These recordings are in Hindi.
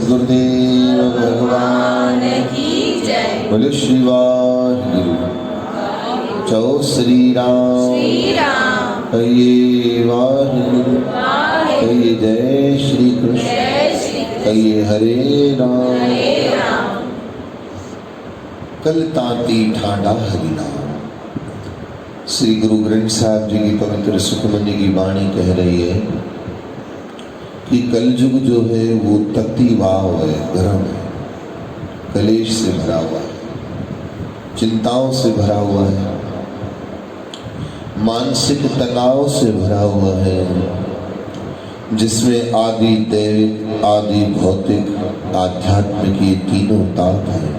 सद्गुरुदेव भगवान की जय। बोलो श्री वाहिगुरु। जय श्री राम। कहिए वाहिगुरु। कहिए जय श्री कृष्ण। कहिए हरे राम। कल तांती ठाडा हरि नाम। श्री गुरु ग्रंथ साहब जी की पवित्र सुखमनी की वाणी कह रही है कि कलयुग जो है वो तत्ती वाव है, गर्म है, कलेश से भरा हुआ है, चिंताओं से भरा हुआ है, मानसिक तनाव से भरा हुआ है, जिसमें आदि दैविक, आदि भौतिक, आध्यात्मिक ये तीनों ताप है।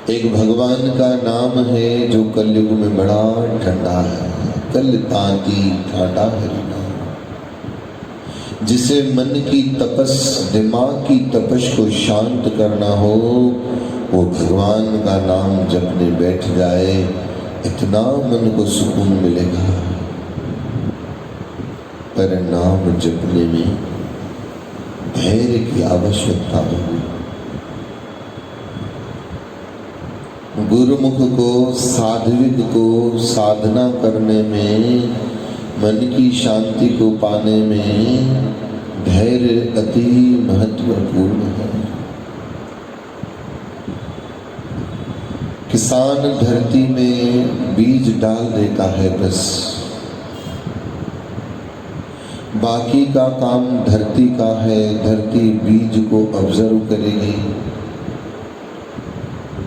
एक भगवान का नाम है जो कलयुग में बड़ा ठंडा है। कल तांती ठाडा हरि नाम। जिसे मन की तपस, दिमाग की तपश को शांत करना हो, वो भगवान का नाम जपने बैठ जाए, इतना मन को सुकून मिलेगा। पर नाम जपने में धैर्य की आवश्यकता होगी। गुरुमुख को, साध्विक को साधना करने में, मन की शांति को पाने में धैर्य अति महत्वपूर्ण है। किसान धरती में बीज डाल देता है बस, बाकी का काम धरती का है। धरती बीज को ऑब्जर्व करेगी।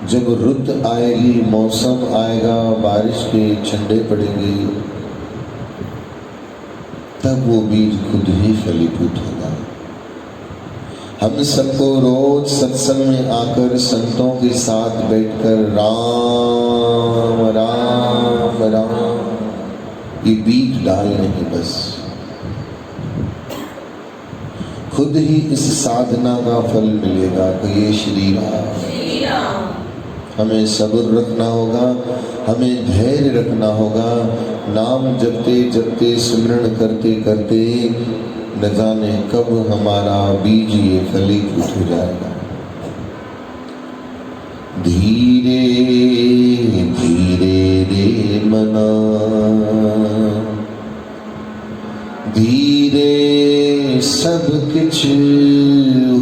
जब रुत आएगी, मौसम आएगा, बारिश के छंडे पड़ेंगे, तब वो बीज खुद ही फलीभूत होगा। हम सबको रोज सत्संग में आकर संतों के साथ बैठकर राम राम राम ये बीज डालने हैं बस। खुद ही इस साधना का फल मिलेगा। कहिए श्री राम। हमें सब्र रखना होगा, हमें धैर्य रखना होगा। नाम जपते जपते, सिमरण करते करते न जाने कब हमारा बीज ये फलीभूत हो जाएगा। धीरे धीरे रे मना, धीरे सब कुछ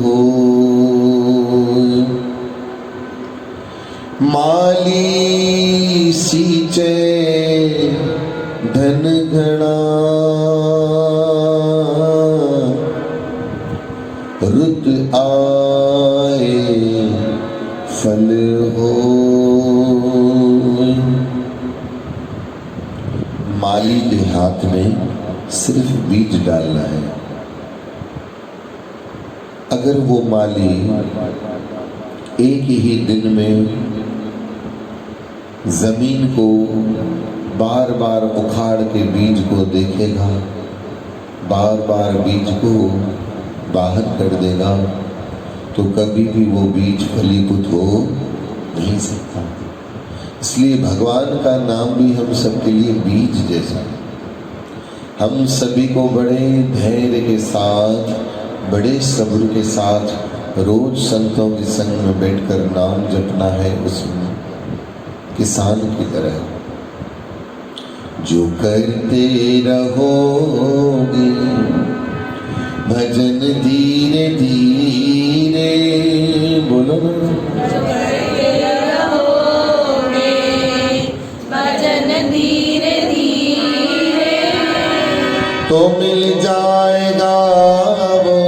हो। माली सींचे धन घना, रुत आए फल हो। माली के हाथ में सिर्फ बीज डालना है। अगर वो माली एक ही दिन में जमीन को बार बार उखाड़ के बीज को देखेगा, बार बार बीज को बाहर कर देगा, तो कभी भी वो बीज फलीभूत हो नहीं सकता। इसलिए भगवान का नाम भी हम सबके लिए बीज जैसा है। हम सभी को बड़े धैर्य के साथ, बड़े सब्र के साथ रोज संतों के संग में बैठकर नाम जपना है। उसमें किसान की तरह जो करते रहोगे भजन धीरे धीरे, बोलो जो करते रहोगे भजन धीरे धीरे, तो मिल जाएगा वो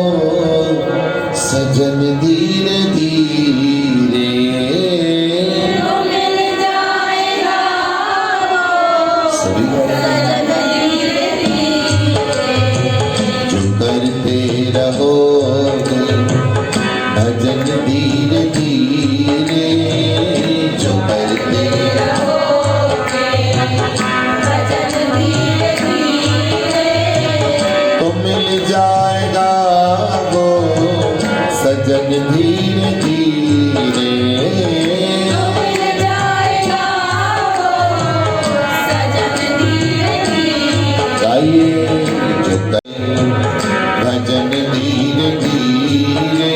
सजन धीरे धीरे। तो मिल जाएगा वो सजन धीरे धीरे। जो करते रहोगे भजन धीरे धीरे, जो करते रहोगे भजन धीरे धीरे, तो मिल जाएगा वो सजन धीरे धीरे। तो मिल जाएगा वो सजन धीरे धीरे। गाइए जो करे भजन धीरे धीरे,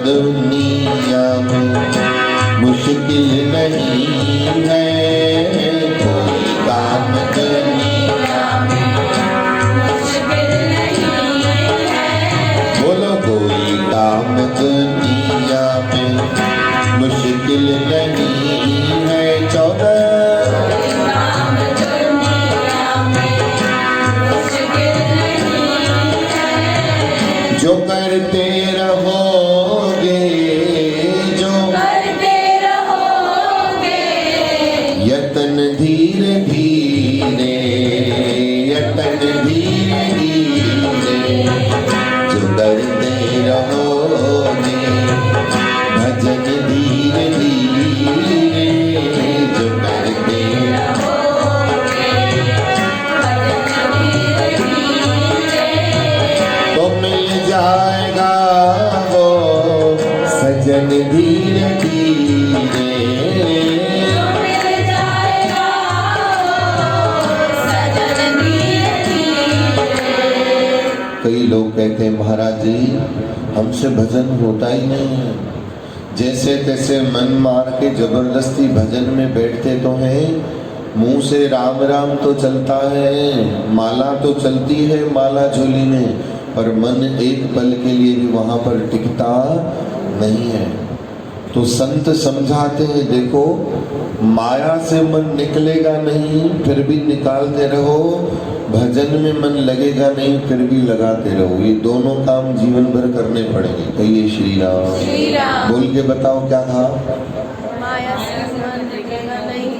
दुनिया में मुश्किल नहीं है, कोई काम दुनिया में मुश्किल नहीं है। बोलो कोई काम दुनिया में मुश्किल नहीं है। 14 काम दुनिया में मुश्किल नहीं है। जो करते रहोगे, जो करते रहोगे, यतन धीरे धीरे, यतन धीरे धीरे, जो करते रहोगे भजन धीरे धीरे, जो करते रहोगे भजन धीरे धीरे, तो मिल जाएगा वो सजन धीरे धीरे। मिल जाएगा सजन धीरे धीरे। कई लोग कहते हैं महाराज जी हमसे भजन होता ही नहीं है, जैसे तैसे मन मार के जबरदस्ती भजन में बैठते तो हैं, मुंह से राम राम तो चलता है, माला तो चलती है माला झोली में, पर मन एक पल के लिए भी वहां पर टिकता नहीं है। तो संत समझाते हैं देखो माया से मन निकलेगा नहीं फिर भी निकालते रहो, भजन में मन लगेगा नहीं फिर भी लगाते रहो, ये दोनों काम जीवन भर करने पड़ेंगे। कहिए श्री राम। श्री राम। बोल के बताओ क्या कहा? माया से मन निकलेगा नहीं,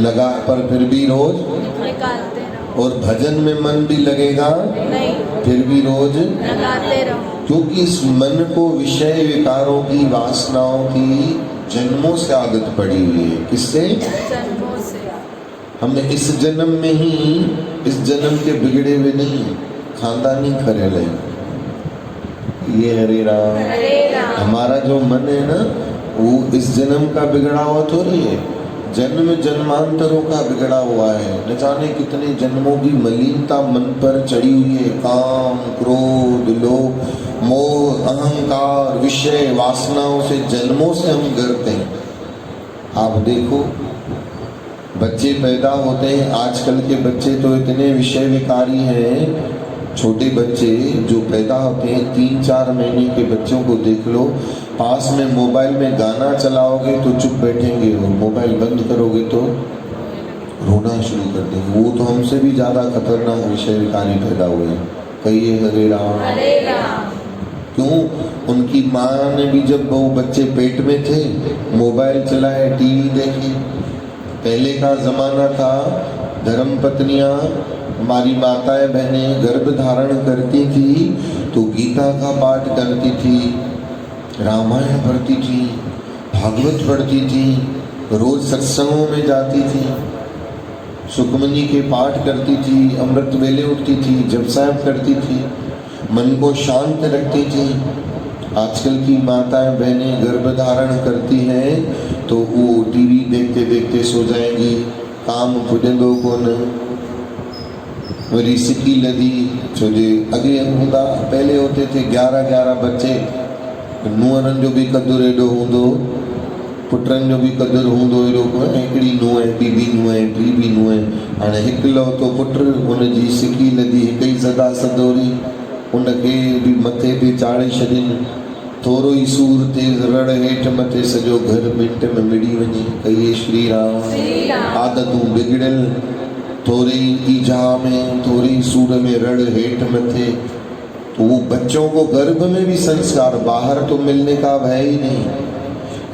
लगा पर फिर भी रोज, निकालते रहो, और भजन में मन भी लगेगा नहीं फिर भी रोज, लगाते रहो। क्योंकि इस मन को विषय विकारों की वासनाओं की जन्मों से आदत पड़ी हुई है। किससे? जन्मों से। हमने इस जन्म में ही, इस जन्म के बिगड़े हुए नहीं, खानदानी खरेल है ये। हरे राम। हरे राम। हमारा जो मन है ना वो इस जन्म का बिगड़ा हुआ थोड़ी है, जन्म जन्मांतरों का बिगड़ा हुआ है। न जाने कितने जन्मों की मलिनता मन पर चढ़ी हुई है, काम क्रोध लोभ मोह अहंकार विषय वासनाओं से जन्मों से हम गिरते हैं। आप देखो बच्चे पैदा होते हैं, आजकल के बच्चे तो इतने विषय विकारी हैं, छोटे बच्चे जो पैदा होते हैं 3-4 महीने के बच्चों को देख लो, पास में मोबाइल में गाना चलाओगे तो चुप बैठेंगे और मोबाइल बंद करोगे तो रोना शुरू कर देंगे। वो तो हमसे भी ज़्यादा खतरनाक विषय विकारी पैदा हुए हैं। कहिए हरे राम। हरे राम। क्यों? उनकी माँ ने भी जब वो बच्चे पेट में थे मोबाइल चलाए टीवी देखे। पहले का ज़माना था धर्म पत्नियाँ हमारी माताएं बहनें गर्भ धारण करती थी तो गीता का पाठ करती थी, रामायण पढ़ती थी, भागवत पढ़ती थी, रोज सत्संगों में जाती थी, सुखमनी के पाठ करती थी, अमृत वेले उठती थी, जप साहब करती थी, मन को शांत रखती थी। आजकल की माताएं बहनें गर्भ धारण करती हैं तो वो टीवी देखते देखते सो जाएंगी, काम पुजंदो कोन वरी सिकी लदी छो जे अॻे हूंदा पहले होते थे 11-11 बच्चे, नुंहरनि जो बि क़दुरु एॾो हूंदो, पुटनि जो बि क़दुरु हूंदो एॾो, हिकिड़ी नुंहुं आहे ॿी बि नुंहुं आहे टी बि नुंहुं आहे। हाणे हिकलौतो पुटु हुनजी सिकी लदी हिकु ई सदा सदोरी, उनखे बि मथे ते चाढ़े छॾिन, थोरो ई सूर ते रड़ हेठि मथे सॼो घर मिंट में मिड़ी वञे। कहिए श्री राम। श्री राम। आदतूं बिगड़ियल, थोड़ी ईजा में थोड़ी सूर में रड़ हेठ मथे, तो वो बच्चों को गर्भ में भी संस्कार, बाहर तो मिलने का भय ही नहीं।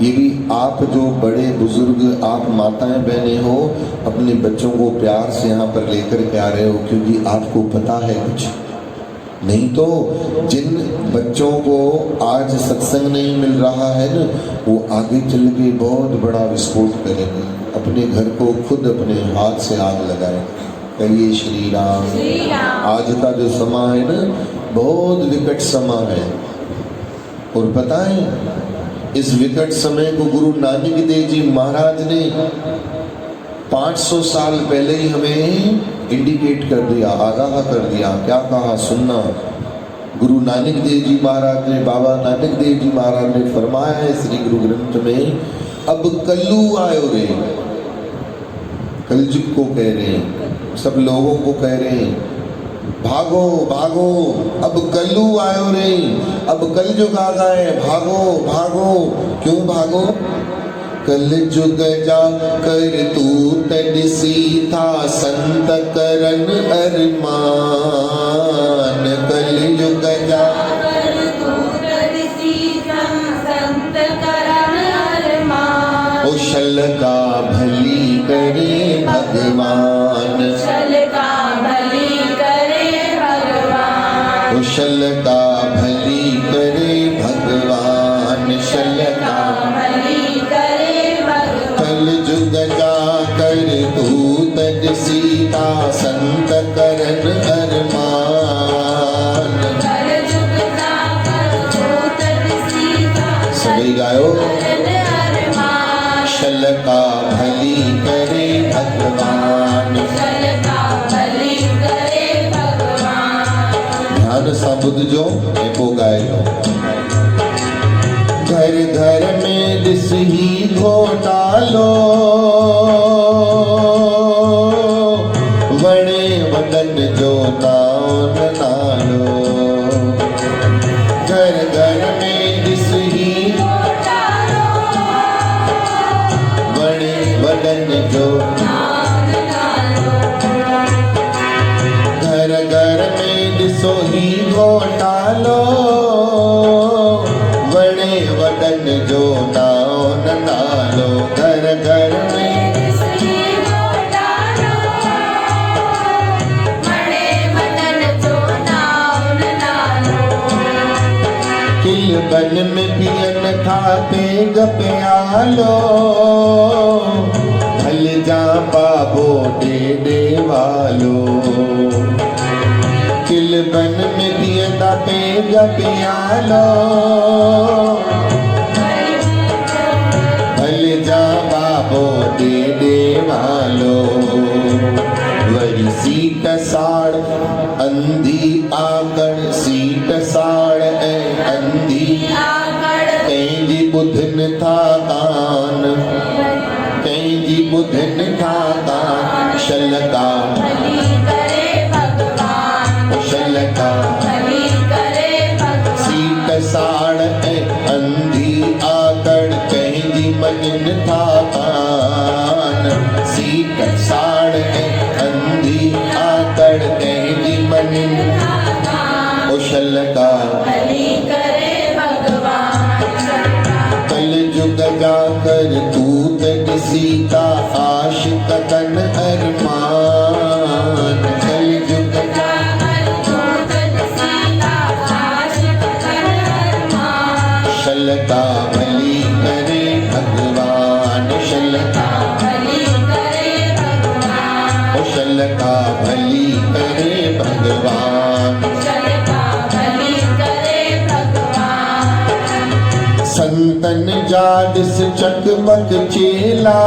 ये भी आप जो बड़े बुजुर्ग आप माताएं बहनें हो अपने बच्चों को प्यार से यहाँ पर लेकर के आ रहे हो क्योंकि आपको पता है कुछ नहीं तो जिन बच्चों को आज सत्संग नहीं मिल रहा है ना वो आगे चल के बहुत बड़ा विस्फोट करेंगे, अपने घर को खुद अपने हाथ से आग लगाए। कहिए श्री राम। श्री राम। आज का जो समा है ना बहुत विकट समा है, और पता है इस विकट समय को गुरु नानक देव जी महाराज ने 500 साल पहले ही हमें इंडिकेट कर दिया, आगाह कर दिया। क्या कहा? सुनना, गुरु नानक देव जी महाराज ने, बाबा नानक देव जी महाराज ने फरमाया है श्री गुरु ग्रंथ में, अब कल्लू आयो रे। कलयुग को कह रहे हैं, सब लोगों को कह रहे हैं, भागो भागो अब कल्लू आयो रे, अब कलयुग आ गए, भागो भागो। क्यों भागो? कलयुग जा कर तू तन सीता संत करन अरमान। कलयुग जा कर तू तन सीता संत करन अरमान। ओ शल का भली करे भगवान, शल का भली करे भगवान। ओ शल का भली करे भगवान, शल का भली करे भगवान। कलयुग जा कर तू तज सीता संत करन अरमान। कलयुग जा कर तू तन सीता सभी गायो। करन अरमान। शल का भली करे भगवान, शल का भली करे भगवान। ध्यान साबुद जो एको गायो। घर घर में दिस ही घोटालो, वणे वदन जो तान नालो। घर घर में दिस ही वणे वदन जो, घर घर में दिसो ही घोटालो, वणे वदन जो नान नालो। घर घर में किल बन में पियन खाते गप्यालो, भल जा बाबो दे दे वालो। किल बन में पियन पे गप्यालो, भल जा बाबो दे दे वालो। वरी सीट साड़ अंधी आकड़, सीट साड़ ऐं अंधी कंहिंजी ॿुधनि था कान, कंहिंजी ॿुधनि था कान। शल का शल का सीट साड़ ऐं अंधी आकड़ कंहिंजी मञनि था कान। सीट साड़ ऐं अंधी आकड़ कंहिंजी मञनि। ओ शल का कलयुग जा कर तू तज सीता आशिक तन अरमान। कलयुग जा शल का भली करे भगवान, शल का ओ शल का भली करे भगवान। संतन जा दिस चकमक चेला,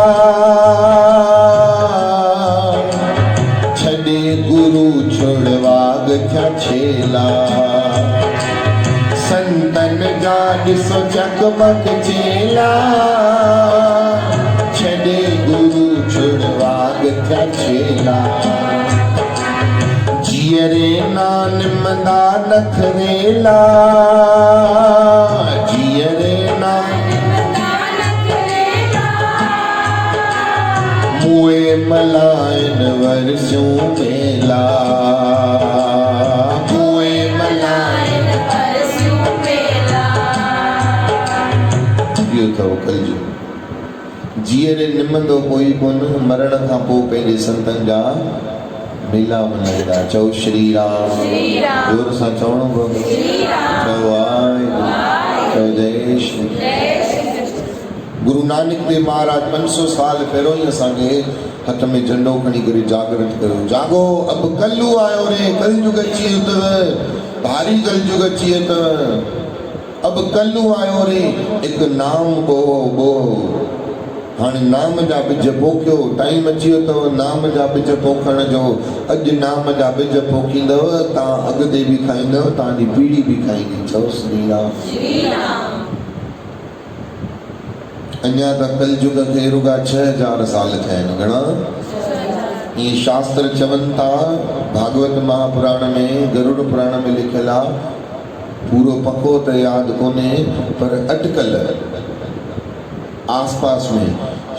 छॾे गुरु छुड़वाग क्या छेला। संतन जा दिस चकमक चेला, छॾे गुरु छुड़वाग क्या छेला। जियरे नान मंदा नखरेला, जियरे नान मुए मलाइन वरस्यूं मेला, मुए मलाइन इहो अथव कलयुग। जीअरे निमंदो कोई कोन, मरण खां पोइ पंहिंजे संतनि जा मेला मनाईंदा। चओ श्री राम, जोर सां चवणो पवंदो। चओ वाहेगुरु, चओ जय श्री। गुरु नानक देव महाराज 500 साल पहिरियों ई असांखे हथ में झंडो खणी करे जागृत कयो। जागो अब कल्लू आयो रे, कलयुग अची वियो अथव, भारी कलयुग अची वियो अथव। अब कल्लू आयो रे, एक नाम बो बो। हाणे नाम जा बिज पोखियो, टाइम अची वियो अथव नाम जा बिज पोखण जो। अॼु नाम जा बिज पोखींदव, तव्हां अॻिते बि खाईंदव, तव्हांजी पीढ़ी बि खाईंदी। चओ श्री राम। श्री राम। अञा त कलयुग खे रुॻा 6000 साल थिया आहिनि। घणा? ये शास्त्र चवनि था, भागवत महापुराण में, गरुड़ पुराण में लिखियल आहे, पूरो पको त यादि कोन्हे, पर अटकल आसपास में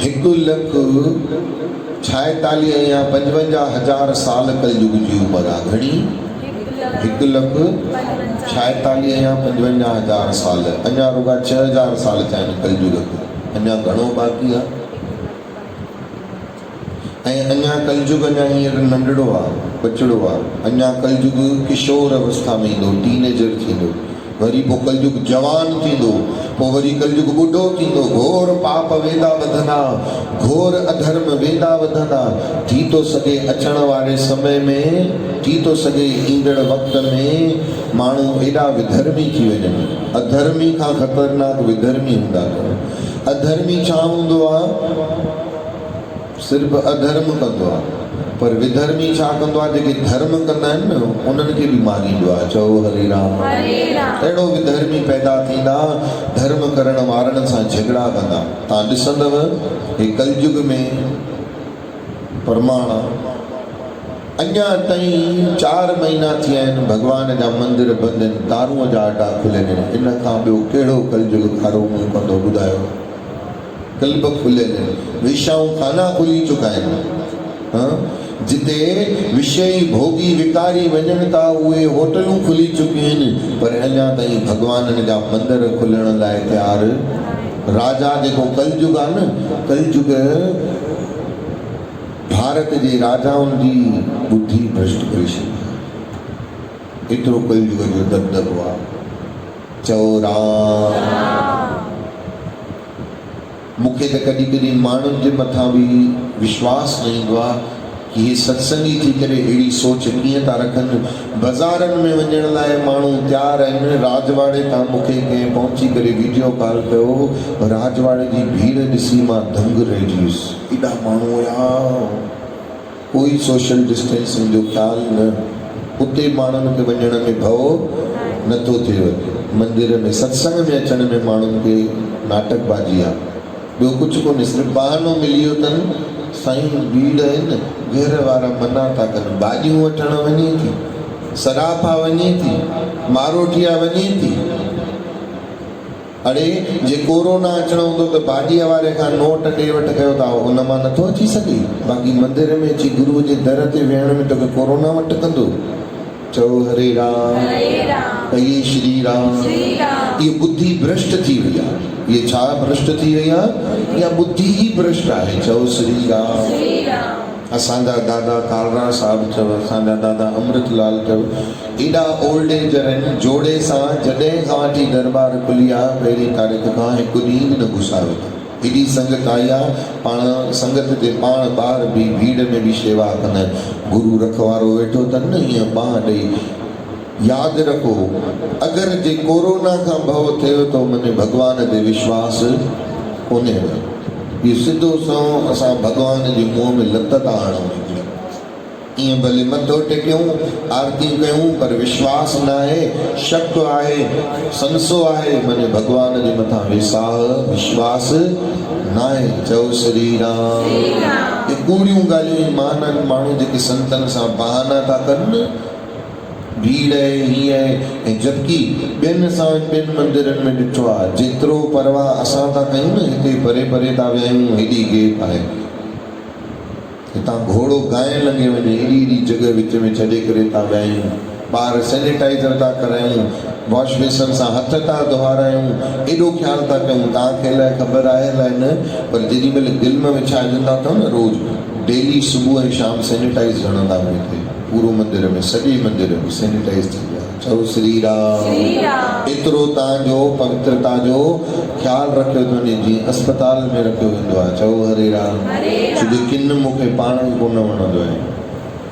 1,46,000 या 55,000 साल कलयुग जी उम्र आहे। घणी? 1,46,000 या 55,000 साल। अञा रुॻा 6000 साल थिया आहिनि कलयुग खे। अञा घणो बाक़ी आहे। ऐं अञा कलयुग अञा हींअर नंढड़ो आहे, बचड़ो आहे। अञा कलयुग किशोर अवस्था में ईंदो, टीनेजर थींदो, वरी पोइ कलयुग जवान थींदो, पोइ वरी कलयुग ॿुढो थींदो। घोर पाप वेंदा वधंदा, घोर अधर्म वेंदा वधंदा। थी थो सघे अचण वारे समय में, थी थो सघे ईंदड़ वक़्त में माण्हू एॾा विधर्मी थी वञनि। अधर्मी खां ख़तरनाक विधर्मी हूंदा अथव। अधर्मी छा हूंदो आहे? सिर्फ़ु अधर्म कंदो आहे, पर विधर्मी छा कंदो आहे? जेके धर्म कंदा आहिनि न, उन्हनि खे बि मारींदो आहे। चओ हरे राम। अहिड़ो विधर्मी पैदा थींदा, धर्म करण वारनि सां झगड़ा कंदा। तव्हां ॾिसंदव हे कलयुग में प्रमाण अञा ताईं 4 महीना थिया आहिनि, भॻवान जा मंदिर बंदि आहिनि, दारूअ जा अड्डा खुलियल आहिनि। इन खां ॿियो कहिड़ो कलयुग खारो मुंहुं कंदो ॿुधायो? कल्ब खुलियल आहिनि, वेश्याऊं खाना खुली चुका आहिनि। जिते विषयी भोगी विकारी वञनि था, उहे होटलूं खुली चुकियूं आहिनि, पर अञा ताईं भॻवाननि जा मंदिर खुलण लाइ तयारु। राजा जेको कलयुग आहे न, कलयुग भारत जे राजाउनि जी बुद्धि भ्रष्ट करे छॾी। एतिरो कलयुग जो दबदबो आहे। चओ राम। मूंखे त कॾहिं कॾहिं माण्हुनि जे मथां बि विश्वास न ईंदो आहे कि हे सत्संगी थी करे अहिड़ी सोच कीअं था रखनि। बाज़ारनि में वञण लाइ माण्हू तयारु आहिनि। राजवाड़े तां मूंखे कंहिं पहुची करे वीडियो कॉल कयो, राजवाड़े जी भीड़ ॾिसी मां दंग रहिजी वियुसि। एॾा माण्हू हुया, कोई सोशल डिस्टेंसिंग जो ख़्यालु न। उते माण्हुनि खे वञण में भउ नथो थिए। मंदिर में सत्संग में अचण में माण्हुनि खे नाटकबाजी आहे, ॿियो कुझु कोन्हे। सिर्फ़ु बहानो मिली वियो अथनि, साईं भीड़ आहिनि, घर वारा मना था कनि। भाॼियूं वठण वञे थी, सराफा वञे थी, मारोठिया वञे थी। अड़े जे कोरोना अचणो हूंदो त भाॼीअ वारे खां नोट ॾे वठि कयो था, उन मां नथो अची सघे। बाक़ी मंदिर में अची गुरूअ जे दर ते वेहण में तोखे कोरोना वटि कंदो। चओ हरे राम। कहिए श्री राम। ये बुद्धि भ्रष्ट थी वई आहे। ये छा भ्रष्ट थी वई आहे? या बुद्धि ही भ्रष्ट आहे। चओ श्री राम। असांजा दादा कालरा साहिब चओ, असांजा दादा अमृतलाल चओ, एॾा ओल्ड एजर आहिनि। जोड़े सां जॾहिं खां वठी दरबार खुली आहे, पहिरीं तारीख़ खां हिकु ॾींहुं बि न घुसायो। एॾी संगत आई आहे, पाण संगत जे पाण ॿार बि भीड़ में बि शेवा कंदा आहिनि। गुरू रखवारो वेठो अथनि न, हीअं बांह ॾेई। यादि रखो, अगरि जे कोरोना खां भउ थिए थो, मने भॻवान ते विश्वास कोन्हे। इहो सिधो सं असां भॻवान जे मुंहं में लत था हणूं। ईअं भले मथो टेकियूं, आरती कयूं, पर विश्वास न आहे, शक आहे, संसो आहे, मने भॻवान जे मथां विसाह विश्वास न आहे। चओ श्री राम। ये कूड़ियूं ॻाल्हियूं माननि माण्हू जेके संतनि सां बहाना था कनि, भीड़ आहे, हीअं आहे। ऐं जबकि ॿियनि सां ॿियनि मंदिरनि में ॾिठो आहे, जेतिरो परवाह असां था कयूं न, हिते परे परे था विया हेॾी गेप आहे। हितां घोड़ो गांइ लॻे वञे, एॾी एॾी जॻह विच में छॾे करे था विया आहियूं। ॿार सैनिटाइज़र था करायूं, वॉश बेसन सां हथ था धोआरायूं, एॾो ख़्यालु था कयूं। तव्हांखे अलाए ख़बर आहे अलाए न, पर जेॾी महिल दिलि में विछाइजंदा अथव न, रोज़ डेली सुबुह ऐं शाम सैनिटाइज़ हणंदा आहियूं। हिते पूरो मंदिर में, सॼे मंदिर में सैनिटाइज़ थी विया। चओ श्री राम। एतिरो तव्हांजो पवित्रता जो ख़्यालु रखियो थो वञे, जीअं अस्पताल में रखियो वेंदो आहे। चओ हरे राम। छोजो किन मूंखे पाण ई कोन वणंदो आहे।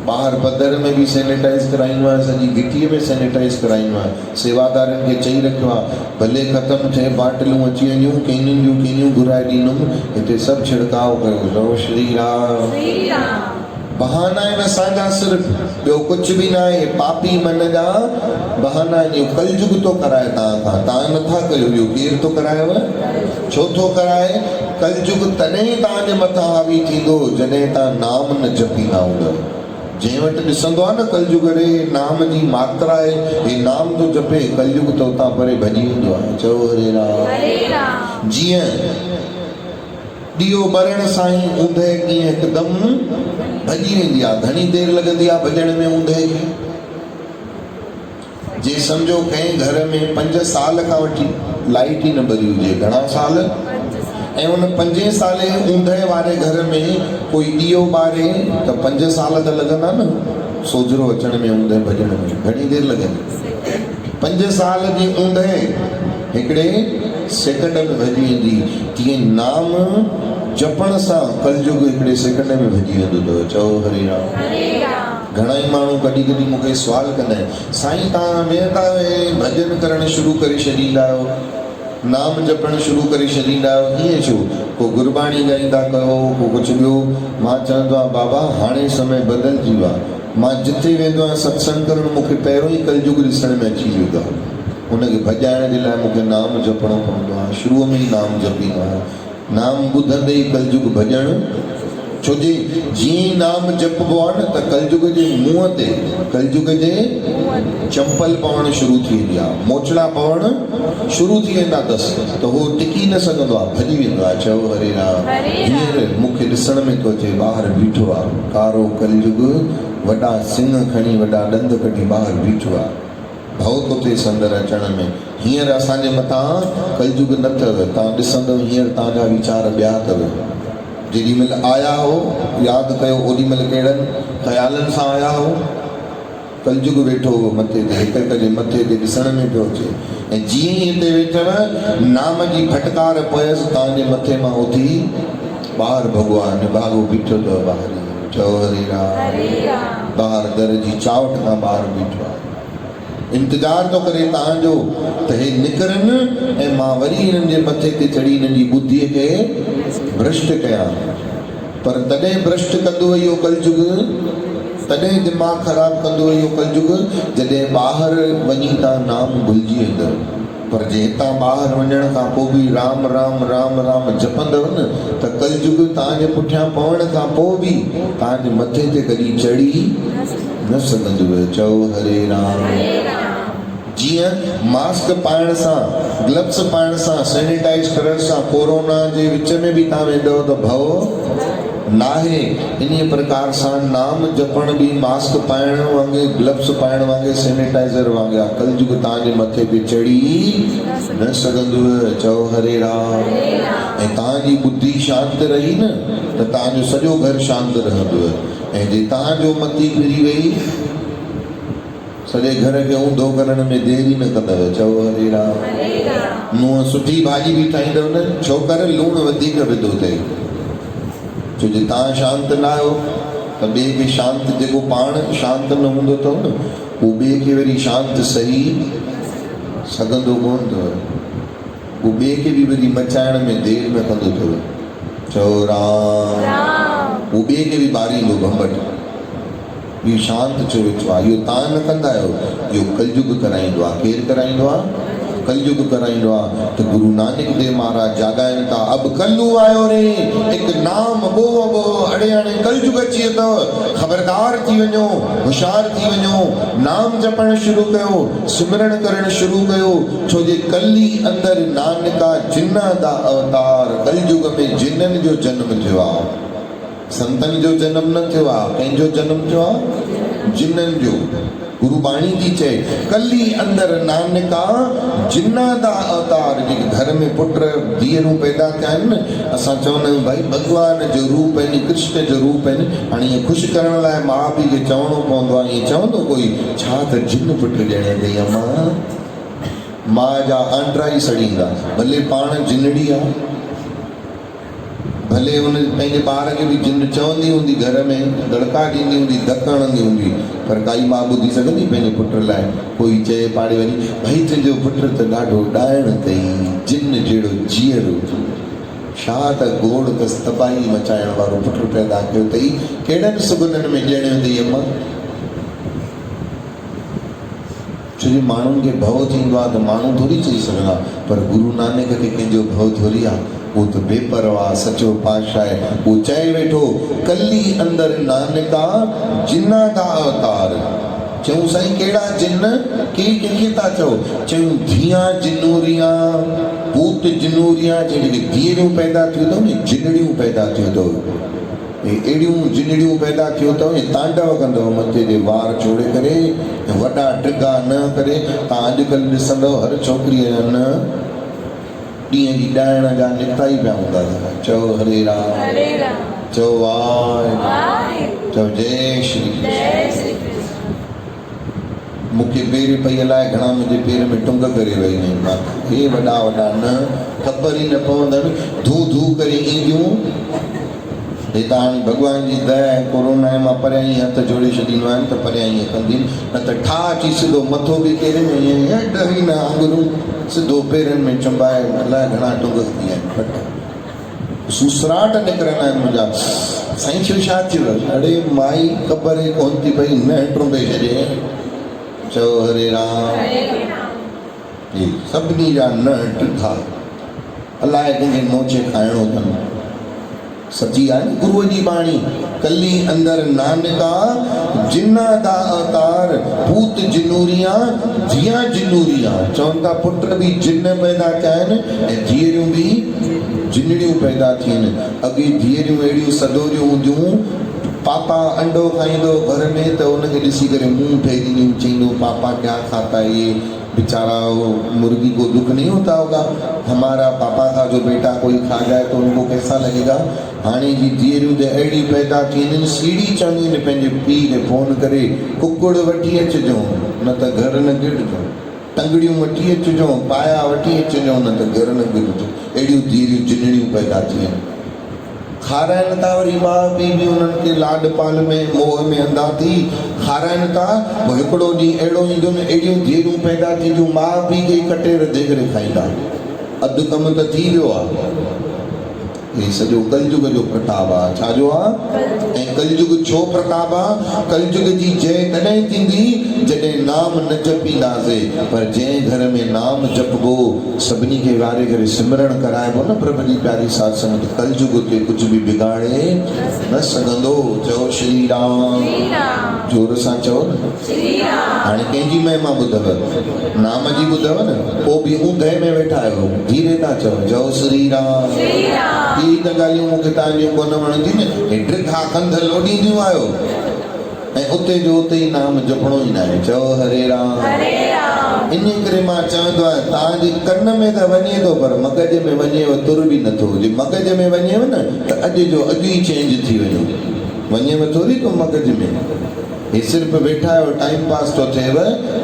ॿाहिरि पधर में बि सैनिटाइज़ कराईंदो आहे, सॼी गिटीअ में सैनिटाइज़ कराईंदो आहे। सेवादारनि खे चई रखियो आहे भले ख़तमु थिए बाटलियूं अची वञूं, केनियूं जूं केनियूं घुराए ॾींदुमि, हिते सभु छिड़काव कयो। जय श्री राम। श्री राम। बहाना आहिनि असांजा सिर्फ़ु, ॿियो कुझु बि न आहे। पापी मन जा बहाना आहिनि। इहो कलयुग थो कराए तव्हां खां, तव्हां नथा कयो। इहो केरु थो करायव? छो थो कराए? कलयुग तॾहिं तव्हांजे मथां हावी थींदो जॾहिं तव्हां नाम न जपींदा हूंदव। जंहिं वटि ॾिसंदो आहे न कलयुग रे नाम जी मात्रा आहे, हे नाम थो जपे, कलयुग तो उतां परे भॼी वेंदो आहे। चओ हरे राम। हरे राम। जीअं ॾीओ ॿरण सां ई ऊंदहि कीअं हिकदमि भॼी वेंदी आहे। घणी देरि लॻंदी आहे भॼण में ऊंदहि खे? जे सम्झो कंहिं घर में 5 साल खां वठी लाइट ई न ॿरी हुजे, घणा साल, ऐं उन 5 साले ऊंदहि वारे घर में कोई ॾीओ ॿारे त 5 साल त लॻंदा न सोजरो अचण में, ऊंदहि भॼण में घणी देरि लॻंदी। 5 साल जी ऊंदहि हिकिड़े सेकंड में भॼी वेंदी। तीअं नाम जपण सां कलयुग हिकिड़े सेकंड में भॼी वेंदो अथव। चओ हरे राम। हरे राम। घणाई माण्हू कॾहिं कॾहिं मूंखे सुवाल कंदा आहिनि, साईं तव्हां वेहंदा भॼन करणु शुरू करे छॾींदा आहियो, नाम जपणु शुरू करे छॾींदा आहियो, ईअं छो? को गुरबाणी ॻाईंदा कयो, को कुझु ॿियो। मां चवंदो आहियां बाबा हाणे समय बदिलजी वियो आहे। मां जिथे वेंदो आहियां सत्संग करणु, मूंखे पहिरियों ई कलयुग ॾिसण में अची वेंदो आहे। हुनखे भॼाइण जे लाइ मूंखे नाम जपणो पवंदो आहे। शुरूअ में ई नाम जपींदो आहियां। नाम ॿुधंदे ई कलयुग भॼणु, छो जे जीअं ई नाम जपबो आहे न त कलयुग जे मुंहं ते, कलयुग जे चंपल पवणु शुरू थी वेंदी आहे, मोचड़ा पवणु शुरू थी वेंदा अथसि, त उहो टिकी न सघंदो आहे, भॼी वेंदो आहे। चओ हरे राम। हींअर मूंखे ॾिसण में थो अचे, ॿाहिरि बीठो आहे कारो कलयुग, वॾा सिंह खणी, वॾा ॾंद कढी ॿाहिरि बीठो आहे। भउ थो थिए संदर अचण में। हींअर असांजे मथां कलयुग न अथव। तव्हां ॾिसंदव हींअर तव्हांजा वीचार ॿिया अथव। जेॾी महिल आया हो यादि कयो, ओॾी महिल कहिड़नि ख़्यालनि सां आया हो? कलयुग वेठो हो मथे ते, हिक हिक जे मथे ते ॾिसण में पियो अचे। ऐं जीअं ई हिते वेठव, नाम जी फटकार पयसि तव्हांजे मथे मां उथी ॿाहिरि भॻवान निभागो बीठो अथव ॿाहिरि। चओ हरे राम। ॿाहिरि दर जी चावट खां ॿाहिरि बीठो आहे, इंतज़ार थो करे तव्हांजो त हे निकिरनि ऐं मां वरी हिननि जे मथे ते चढ़ी हिननि जी ॿुद्धीअ खे भ्रष्ट कयां। पर तॾहिं भ्रष्ट कंदो इहो कलयुग, तॾहिं दिमाग़ ख़राबु कंदो इहो कलयुग, जॾहिं ॿाहिरि वञी तव्हां नाम भुलिजी वेंदव। पर जे हितां ॿाहिरि वञण खां पोइ बि राम राम राम राम जपंदव न, त कलयुग तव्हांजे पुठियां पवण खां पोइ बि तव्हांजे मथे ते कॾहिं चढ़ी न सघंदव। चओ हरे राम। जीअं मास्क पाइण सां, ग्लव्स पाइण सां, सैनिटाइज करण सां कोरोना जे विच में बि तव्हां वेंदव त भउ नाहे, इन प्रकार सां नाम जपण बि मास्क पाइण वांगुरु, ग्लव्स पाइण वांगुरु, सैनिटाइज़र वांगुरु कलयुग तव्हांजे मथे ते चढ़ी न सघंदव। चओ हरे राम। ऐं तव्हांजी ॿुधी शांति रही न त तव्हांजो सॼो घर शांति रहंदव। ऐं जे तव्हांजो मती फिरी वई, सॼे घर खे ऊंधो करण में देरि ई न कंदव। चओ हरे राम। नुंहुं सुठी भाॼी बि ठाहींदव न, छो करे लूणु वधीक विधो अथई। छो जे तव्हां शांति न आहियो त ॿिए खे शांति, जेको पाण शांति न हूंदो अथव न, उहो ॿिए खे वरी शांति सही सघंदो कोन अथव। उहो ॿिए खे बि वरी मचाइण में देरि न कंदो अथव। चओ राम। उहो ॿिए खे बि ॿारींदो भंभट, इहो शांति छो वेठो आहे। इहो तव्हां न कंदा आहियो, इहो कलयुग कराईंदो आहे। केरु कराईंदो आहे? कलयुग कराईंदो आहे। त गुरु नानक देव महाराज जाॻाइनि था, अब कलु आयो रे, हिकु नाम ॿो ॿो, अड़े हाणे कलयुग अची अथव, ख़बरदार थी वञो, होशियार थी वञो, नाम जपणु शुरू कयो, सिमरण करणु शुरू कयो। छो जे कली अंदरि नानका जिन्ना दा अवतार, कलयुग में जिन्ननि जो जनम थियो आहे, संतनि जो जनम न थियो आहे। कंहिंजो जनम थियो आहे? जिन्ननि जो। गुरु बाणी थी चए, कली अंदरि नानका जिन्ना दा अवतार। जेके घर में पुट धीअरूं पैदा थिया आहिनि न, असां चवंदा आहियूं भाई भॻवान जो रूप आहिनि, कृष्ण जो रूप आहिनि। हाणे ईअं ख़ुशि करण लाइ माउ पीउ खे चवणो पवंदो आहे। ईअं चवंदो कोई, छा त जिन पुट ॾियण अथई अम्मा? माउ जा आंड्रा ई सड़ींदा, भले पाण जिनड़ी आहे। भले उन पंहिंजे ॿार खे बि जिन चवंदी हूंदी, घर में दड़का ॾींदी हूंदी, धक हणंदी हूंदी, पर काई मां ॿुधी सघंदी पंहिंजे पुट लाइ? कोई चए पाड़े वञी, भई तुंहिंजो पुट त ॾाढो ॾाइण कई, जिन जहिड़ो जीअरो, छा त गोड़ अथसि, तबाही मचाइण वारो पुट पैदा कयो अथई, कहिड़नि सुगुननि में ॼणियो अथई अम्मा? छोजो माण्हुनि खे भउ थींदो आहे त माण्हू थोरी चई सघंदा, पर गुरु नानक खे कंहिंजो भउ थोरी आहे। वो तो बेपरवाह सचो पातशाह है। वो चए वेठो कली अंदर नानका जिन्ना दा अवतार। चऊं साईं केड़ा जिन के कंहिंखे था चओ? चऊं धियां जिनूरियां पूत जिनूरियां, जेके धीअरूं पैदा थियूं अथव न, जिनड़ियूं पैदा थियूं अथव, अहिड़ियूं जिनड़ियूं पैदा थियूं अथव, तांडव कंदव मथे जे वार छोड़े करे, वॾा टिगा न करे। तव्हां अॼुकल्ह ॾिसंदव हर छोकिरीअ जा न ॾींहं जी ॾाइण जा निकिता ई पिया हूंदा अथव। चओ हरे राम, चओ वाहे, चओ जय श्री कृष्ण। मूंखे पेर पई हलाए, घणा मुंहिंजे पेर में टुंग करे वही आहिनि। हे वॾा वॾा न ख़बर ई न पवंदनि, धू धू करे ईंदियूं। हे त हाणे भॻवान जी दया आहे, कोरोना मां परियां ई हथ जोड़े छॾींदो आहिनि त परियां ईअं कंदियूं, न त ठा अची सिधो मथो बि केरे में ईअं ॾही न आङुरियूं सिधो पेरनि में चंबाए, अलाए घणा टुंग थी आहिनि, सुसराट निकिरंदा आहिनि मुंहिंजा। साईं छा थियो? अड़े माई ख़बर ई कोन थी पई, न टुंबे छॾे। चओ हरे राम। सभिनी जा न टिखा, अलाए कंहिंखे नोचे खाइणो अथनि। सची आहे न गुरुअ जी बाणी, कली अंदर नानका जिन्ना दा अवतार, पूत जिनूरियां धियां जिनूरियां। चवनि था पुट बि जिन पैदा कया आहिनि ऐं धीअरूं बि जिनड़ियूं पैदा थियूं आहिनि। अॻे धीअरूं अहिड़ियूं सदोरियूं हूंदियूं, पापा अंडो खाईंदो घर में त उनखे ॾिसी करे मुंहुं फेरींदियूं, चईंदो पापा क्या खाता है ये, बेचारा वो मुर्गी को दुख नहीं होता होगा, हमारा पापा का जो बेटा कोई खा जाए तो उनको कैसा लगेगा। हाणे जी धीअरूं त अहिड़ी पैदा थी आहिनि, सीढ़ी चवंदियूं आहिनि पंहिंजे पीउ खे फोन करे, कुकुड़ वठी अचिजो न त घर न गिड़जो, टंगड़ियूं वठी अचिजो, पाया वठी अचिजो न त घर न गिड़जो। अहिड़ियूं धीअरूं जिनड़ियूं पैदा थी आहिनि। खाराइनि था वरी माउ पीउ बि उन्हनि खे लाड पाल में मोह में अंधा थी खाराइनि था। पोइ हिकिड़ो ॾींहुं अहिड़ो ईंदो न, अहिड़ियूं धीअरूं पैदा थींदियूं, माउ पीउ खे कटे रधे करे खाईंदा। अधु कमु त थी वियो आहे। हे सॼो कलयुग जो प्रताप आहे। छाजो आहे? ऐं कलयुग छो प्रताप आहे? कलयुग जी जय तॾहिं थींदी जॾहिं नाम न जपींदासीं, पर जंहिं घर में नाम जपबो, सभिनी खे वारे करे सिमरण कराइबो न प्रभु जी प्यारी साध संगत, कलयुग खे कुझु बि बिगाड़े न सघंदो। चओ श्री राम, जोर सां चओ न। हाणे कंहिंजी महिमा ॿुधव? नाम जी ॿुधव न, पोइ बि ऊंधे में वेठा आहियो, धीरे था चओ, चओ श्री राम। ई त ॻाल्हियूं मूंखे तव्हांजियूं कोन वणंदियूं न, हे ड्रिखा कंध लोॾींदियूं आहियो ऐं उते जो उते ई नाम जपणो ई न आहे। चओ हरे राम। इन करे मां चवंदो आहियां, तव्हांजे कन में त वञे थो, पर मगज में वञेव तुर बि नथो। जे मगज में वञेव न त अॼु जो अॼु ई चेंज थी वञो। वञेव थोरी थो मगज में, हे सिर्फ़ु वेठा आहियो, टाइम पास थो थिएव,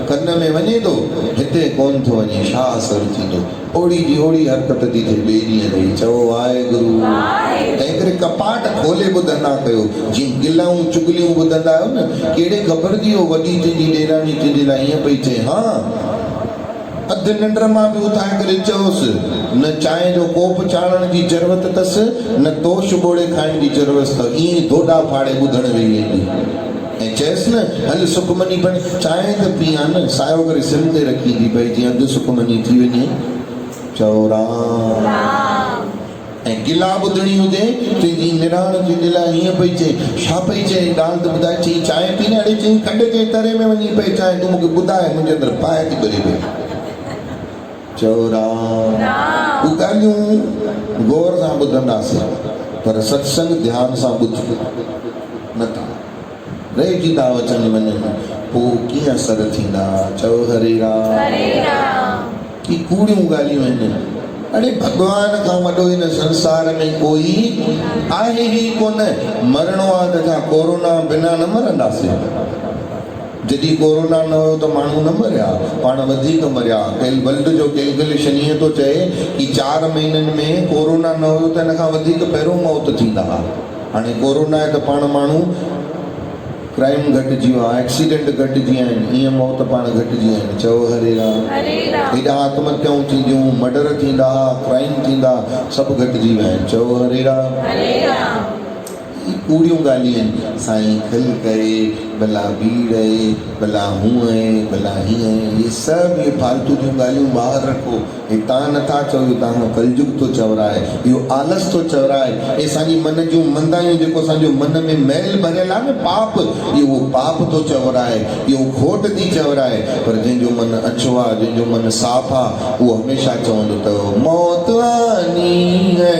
कन में वञे थो, हिते कोन थो वञे, छा असरु थींदो? ओड़ी जी ओड़ी हरकत थी थिए ॿिए ॾींहं ते। चओ वाहेगुरु। तंहिं करे कपाट खोले ॿुधंदा कयो, जीअं गिलाऊं चुगलियूं ॿुधंदा आहियो न, कहिड़े ख़बर थी हो वॾी तुंहिंजी ॾेराणी तुंहिंजे लाइ हीअं पई चए, हा अधु निंड मां बि उथाए करे चयोसि, न चांहि जो कोप चाढ़ण जी ज़रूरत अथसि, न तोश ॿोड़े खाइण जी ज़रूरत अथसि, ईअं दोॾा फाड़े ॿुधण वेही वेंदी ऐं चएसि न हल सुखमनी पण चांहि त पीआं न, सायो करे सिम ते रखी थी भई जीअं अधु सुखमनी थी वञे। चओ राम। ऐं गिला ॿुधणी हुजे, तुंहिंजी निराण तुंहिंजे लाइ हीअं पई चए, छा पई चए ॻाल्हि त ॿुधाए। चई चांहि पी न, अड़े चई खंड जे तरे में वञी पई चांहि, तूं मूंखे ॿुधाए, मुंहिंजे अंदरि पाए थी ॿरे पई। चओ राम। उहे ॻाल्हियूं गौर सां ॿुधंदासीं, पर सत्संग ध्यान सां ॿुध नथा, रहिजी था अचनि वञनि, पोइ कीअं असर थींदा? चओ हरे राम। की कूड़ियूं ॻाल्हियूं आहिनि। अड़े भॻवान खां वॾो हिन संसार में कोई आहे ई कोन। मरणो आहे त छा कोरोना बिना न मरंदासीं? जॾहिं कोरोना न हुयो त माण्हू न मरिया, पाण वधीक मरिया। वर्ल्ड जो कैलकुलेशन ईअं थो चए कि 4 महीननि में कोरोना न हुयो त हिन खां वधीक पहिरियों मौत थींदा हुआ। हाणे कोरोना आहे त पाण माण्हू क्राइम घटिजी वियो आहे, एक्सीडेंट घटिजी विया आहिनि, ईअं मौत पाण घटिजी विया आहिनि। चओ हरे राम। हेॾा आत्महत्याऊं थींदियूं, मर्डर थींदा, क्राइम थींदा, सभु घटिजी विया आहिनि। चओ हरे राम। कूड़ियूं ॻाल्हियूं आहिनि। साईं खिल करे, भला बीह रहे, भला हूअं आहे, भला हीअं आहे, इहे सभु इहे फालतू जूं ॻाल्हियूं ॿाहिरि रखो। हे तव्हां नथा चओ, इहो तव्हांखां कलयुग थो चवराए, इहो आलस थो चवराए। हे असांजी मन जूं मंदायूं, जेको असांजो मन में मैल भरियल आहे न, पाप, इहो पाप थो चवराए, इहो खोट थी चवराए। पर जंहिंजो मन अछो आहे, जंहिंजो मन साफ़ आहे, उहो हमेशह चवंदो अथव मौत आनी है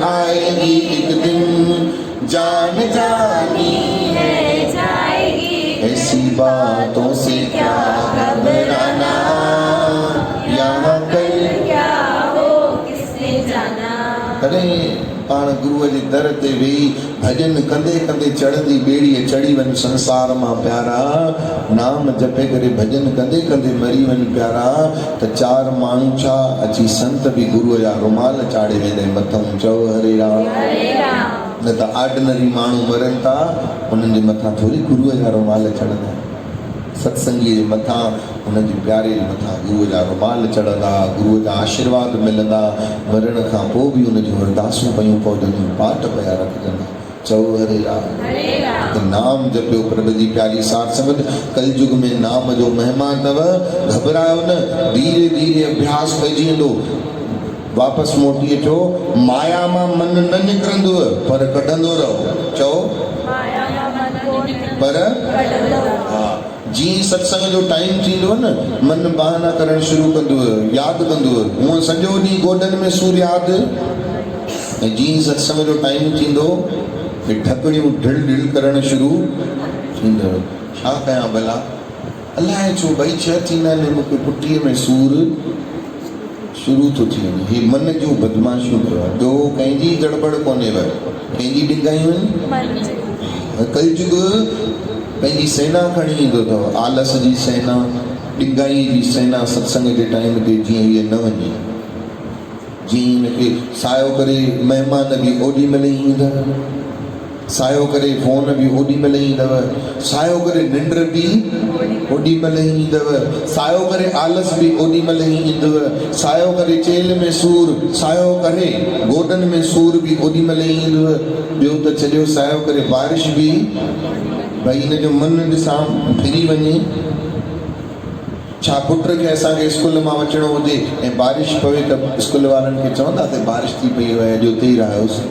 आएगी एक दिन, जान जानी है जाएगी, ऐसी बातों से क्या घबराना, यहाँ कल क्या हो किसने जाना। अरे पाण गुरुअ जे दर ते वेही भॼन कंदे कंदे चढ़ंदी ॿेड़ीअ चढ़ी वञ संसार मां प्यारा, नाम जपे करे भॼन कंदे कंदे मरी वञ प्यारा। त 4 माण्हू छा अची संत बि गुरुअ जा रुमाल चाढ़े वेंदे मथां। चओ हरे राम। न त आर्डिनरी माण्हू मरनि था, उन्हनि जे मथां थोरी गुरुअ जा रुमाल चढ़ंदा। सत्संगीअ जे मथां, हुनजे प्यारे जे मथां गुरुअ जा रुमाल चढ़ंदा, गुरुअ जा आशीर्वाद मिलंदा। मरण खां पोइ बि उन जूं अरदासूं पयूं पवंदियूं, पाठ पिया रखजंदा। चओ हरे राम। त नाम जपियो प्रभु जी प्यारी साथ संगत। कलयुग में नाम जो महिमा अथव, घबरायो न, धीरे धीरे अभ्यास पइजी वेंदो। वापसि मोटी अचो, माया मां मन न निकिरंदव, पर कढंदो रहो। चओ पर हा, जीअं सत्संग जो टाइम थींदो न, मन बहाना करणु शुरू कंदो, यादि कंदो, हूअं सॼो ॾींहुं गोॾनि में सूर यादि। ऐं जीअं सत्संग जो टाइम थींदो, ढकड़ियूं ढिल ढिल करणु शुरू थींदव। छा कयां भला, अलाए छो भई छह थींदा आहिनि, मूंखे पुठीअ में सूर शुरू थो थी वञे। हे मन जूं बदमाशियूं अथव, ॿियो कंहिंजी गड़बड़ कोन्हेव, कंहिंजी ॾिंगायूं आहिनि। कलयुग पंहिंजी सेना खणी ईंदो अथव, आलस जी सेना, ॾिंगाई जी सेना। सत्संग जे टाइम ते जीअं हीअ न वञे, जीअं हिनखे सायो करे महिमान बि ओॾी महिल ई ईंदा, सायो करे फोन बि ओॾी महिल ईंदव, सायो करे निंड बि ओॾी महिल ई ईंदव, सायो करे आलस बि ओॾी महिल ई ईंदव, सायो करे चेल में सूर, सायो करे गोॾनि में सूर बि ओॾी महिल ई ईंदव। ॿियो त छॾियो, सायो करे बारिश बि, भई हिन जो मन ॾिसां फिरी वञे। छा पुट खे असांखे स्कूल मां अचिणो हुजे ऐं बारिश पवे त स्कूल वारनि खे चवंदा त बारिश थी पई आहे, अॼु उते ई रहियोसीं,